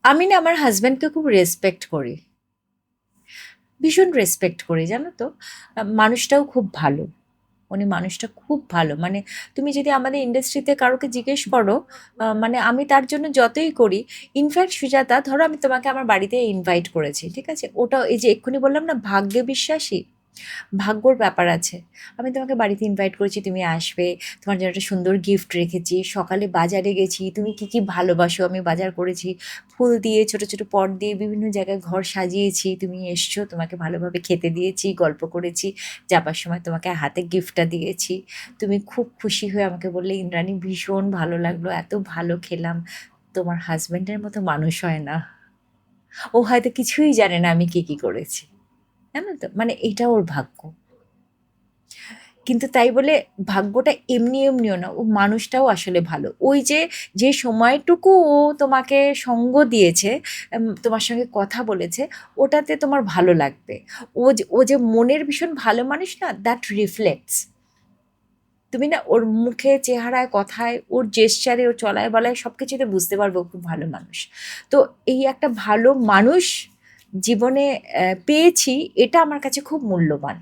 আমি না আমার হাজব্যান্ডকে খুব রেসপেক্ট করি, ভীষণ রেসপেক্ট করি, জানো তো। মানুষটাও খুব ভালো, উনি মানুষটা খুব ভালো। মানে তুমি যদি আমাদের ইন্ডাস্ট্রিতে কারোকে জিজ্ঞেস করো, মানে আমি তার জন্য যতই করি, ইনফ্যাক্ট সুজাতা, ধরো আমি তোমাকে আমার বাড়িতে ইনভাইট করেছি, ঠিক আছে, ওটা এই যে এক্ষুনি বললাম না ভাগ্যে বিশ্বাসী, ভাগ্যর ব্যাপার আছে। আমি তোমাকে বাড়িতে ইনভাইট করেছি, তুমি আসবে, তোমার জন্য একটা সুন্দর গিফট রেখেছি, সকালে বাজারে গেছি, তুমি কি কি ভালোবাসো আমি বাজার করেছি, ফুল দিয়ে ছোট ছোট পট দিয়ে বিভিন্ন জায়গায় ঘর সাজিয়েছি, তুমি এসছো, তোমাকে ভালোভাবে খেতে দিয়েছি, গল্প করেছি, যাবার সময় তোমাকে হাতে গিফটটা দিয়েছি, তুমি খুব খুশি হয়ে আমাকে বললে ইন্দ্রাণী ভীষণ ভালো লাগলো, এত ভালো খেলাম। তোমার হাজবেন্ডের মতো মানুষ হয় না, ও হয়তো কিছুই জানে না আমি কি কি করেছি, জানো তো, মানে এটা ওর ভাগ্য। কিন্তু তাই বলে ভাগ্যটা এমনি এমনিও না, ও মানুষটাও আসলে ভালো। ওই যে যে সময়টুকু ও তোমাকে সঙ্গ দিয়েছে, তোমার সঙ্গে কথা বলেছে, ওটাতে তোমার ভালো লাগবে। ও যে মনের ভীষণ ভালো মানুষ না, দ্যাট রিফ্লেক্টস। তুমি না ওর মুখে চেহারায় কথায় ওর জেস্চারে ওর চলায় বলায় সব কিছুতে বুঝতে পারবো ও খুব ভালো মানুষ। তো এই একটা ভালো মানুষ জীবনে পেয়েছি, এটা আমার কাছে খুব মূল্যবান।